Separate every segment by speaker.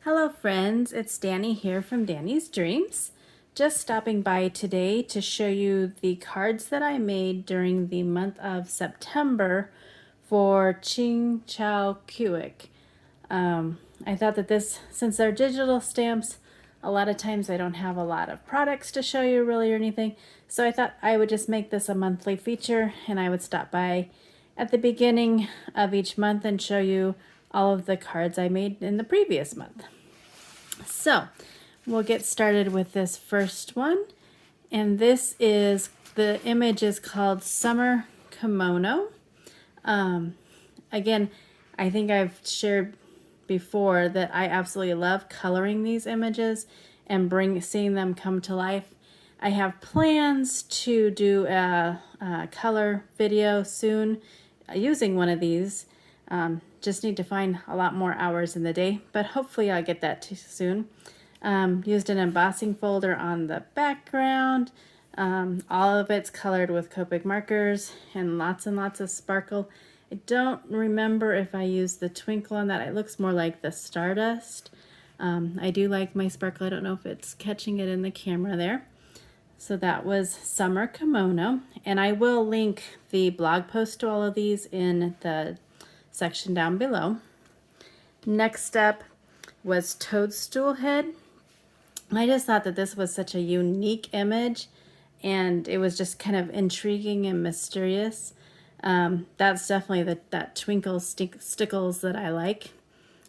Speaker 1: Hello friends, it's Danny here from Danny's Dreams. Just stopping by today to show you the cards that I made during the month of September for Ching-Chou Kuik. I thought that since they're digital stamps, a lot of times I don't have a lot of products to show you really or anything, so I thought I would just make this a monthly feature and I would stop by at the beginning of each month and show you all of the cards I made in the previous month. So we'll get started with this first one, and the image is called Summer Kimono. Again, I think I've shared before that I absolutely love coloring these images and seeing them come to life. I have plans to do a color video soon using one of these. Just need to find a lot more hours in the day, but hopefully I'll get that too soon. Used an embossing folder on the background. All of it's colored with Copic markers and lots of sparkle. I don't remember if I used the twinkle on that. It looks more like the stardust. I do like my sparkle. I don't know if it's catching it in the camera there. So that was Summer Kimono, and I will link the blog post to all of these in the section down below. Next up was Toadstool Head. I just thought that this was such a unique image, and it was just kind of intriguing and mysterious. That's definitely that twinkle stickles that I like.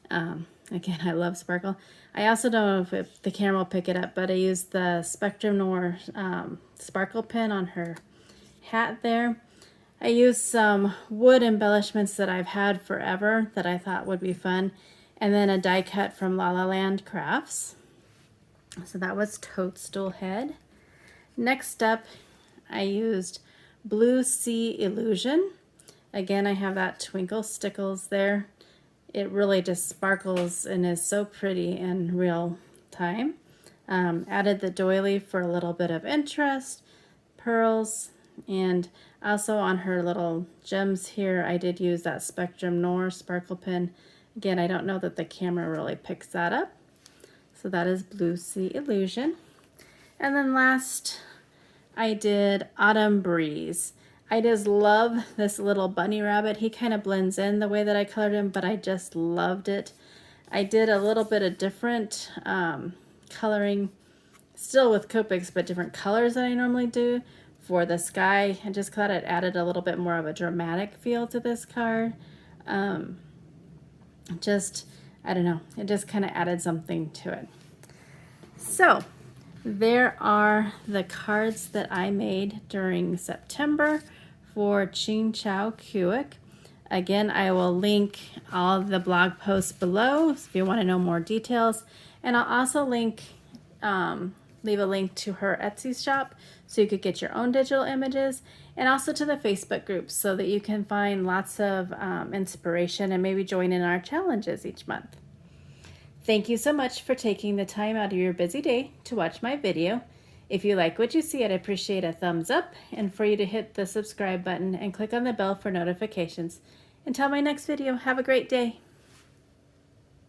Speaker 1: Again, I love sparkle. I also don't know if the camera will pick it up, but I used the Spectrum Noir sparkle pin on her hat there. I used some wood embellishments that I've had forever that I thought would be fun, and then a die cut from La La Land Crafts. So that was Toadstool Head. Next up, I used Blue Sea Illusion. Again, I have that twinkle stickles there. It really just sparkles and is so pretty in real time. Added the doily for a little bit of interest, pearls, and also on her little gems here, I did use that Spectrum Noir sparkle pin. Again, I don't know that the camera really picks that up. So that is Blue Sea Illusion. And then last, I did Autumn Breeze. I just love this little bunny rabbit. He kind of blends in the way that I colored him, but I just loved it. I did a little bit of different coloring, still with Copics, but different colors than I normally do. For the sky, I just thought it added a little bit more of a dramatic feel to this card. I don't know, it just kind of added something to it. So there are the cards that I made during September for Ching-Chou Kuik. Again, I will link all of the blog posts below if you want to know more details, and I'll also leave a link to her Etsy shop so you could get your own digital images, and also to the Facebook group so that you can find lots of inspiration and maybe join in our challenges each month. Thank you so much for taking the time out of your busy day to watch my video. If you like what you see, I'd appreciate a thumbs up and for you to hit the subscribe button and click on the bell for notifications. Until my next video, have a great day.